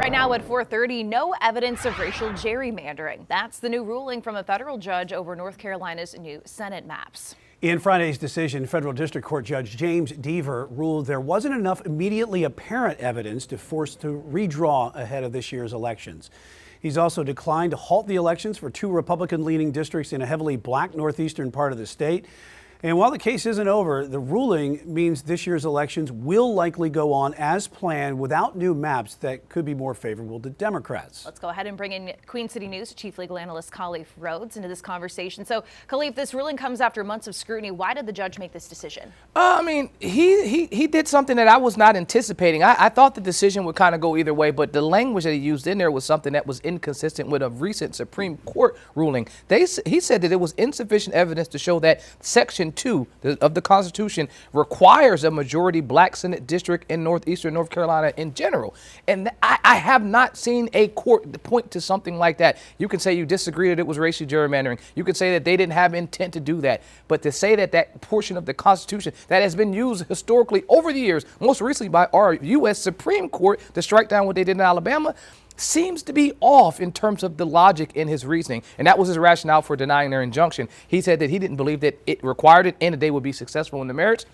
Right now at 4:30, no evidence of racial gerrymandering. That's the new ruling from a federal judge over North Carolina's new Senate maps. In Friday's decision, federal district court judge James Deaver ruled there wasn't enough immediately apparent evidence to force to redraw ahead of this year's elections. He's also declined to halt the elections for two Republican-leaning districts in a heavily black northeastern part of the state. And while the case isn't over, the ruling means this year's elections will likely go on as planned without new maps that could be more favorable to Democrats. Let's go ahead and bring in Queen City News Chief Legal Analyst Khalif Rhodes into this conversation. So, Khalif, this ruling comes after months of scrutiny. Why did the judge make this decision? He did something that I was not anticipating. I thought the decision would kind of go either way, but the language that he used in there was something that was inconsistent with a recent Supreme Court ruling. He said that it was insufficient evidence to show that Section 2 of the Constitution requires a majority black Senate district in northeastern North Carolina in general. And I have not seen a court point to something like that. You can say you disagree that it was racial gerrymandering. You could say that they didn't have intent to do that. But to say that that portion of the Constitution that has been used historically over the years, most recently by our U.S. Supreme Court to strike down what they did in Alabama, seems to be off in terms of the logic in his reasoning. And that was his rationale for denying their injunction. He said that he didn't believe that it required it and that they would be successful in the merits.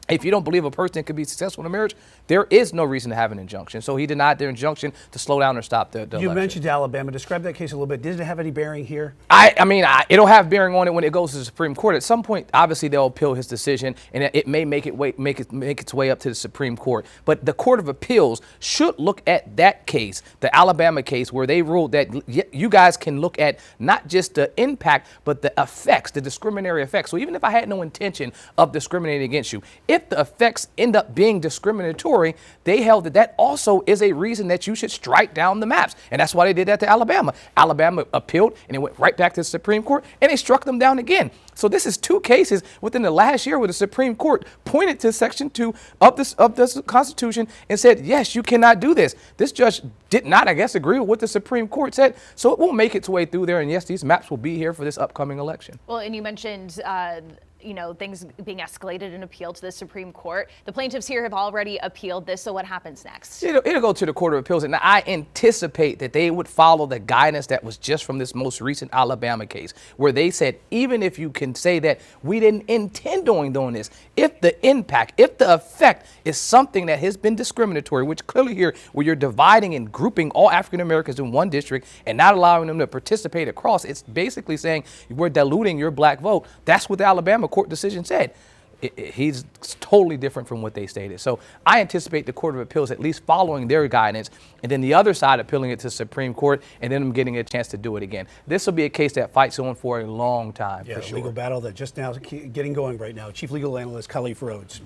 If you don't believe a person could be successful in a marriage, there is no reason to have an injunction. So he denied their injunction to slow down or stop the election. You mentioned Alabama. Describe that case a little bit. Did it have any bearing here? It'll have bearing on it when it goes to the Supreme Court. At some point, obviously, they'll appeal his decision, and it may make its way up to the Supreme Court. But the Court of Appeals should look at that case, the Alabama case, where they ruled that you guys can look at not just the impact, but the effects, the discriminatory effects. So even if I had no intention of discriminating against you, if the effects end up being discriminatory, they held that also is a reason that you should strike down the maps. And that's why they did that to Alabama. Alabama appealed, and it went right back to the Supreme Court, and they struck them down again. So this is two cases within the last year where the Supreme Court pointed to Section 2 of the Constitution and said, yes, you cannot do this. This judge did not, I guess, agree with what the Supreme Court said. So it will make its way through there. And yes, these maps will be here for this upcoming election. Well, and you mentioned things being escalated and appealed to the Supreme Court. The plaintiffs here have already appealed this, so what happens next? It'll go to the Court of Appeals, and I anticipate that they would follow the guidance that was just from this most recent Alabama case, where they said, even if you can say that we didn't intend on doing this, if the impact, if the effect is something that has been discriminatory, which clearly here, where you're dividing and grouping all African Americans in one district and not allowing them to participate across, it's basically saying we're diluting your black vote. That's what the Alabama court decision said. He's totally different from what they stated. So I anticipate the Court of Appeals at least following their guidance, and then the other side appealing it to the Supreme Court, and then them getting a chance to do it again. This will be a case that fights on for a long time. Yeah, for sure. Legal battle that just now is getting going right now. Chief Legal Analyst Khalif Rhodes.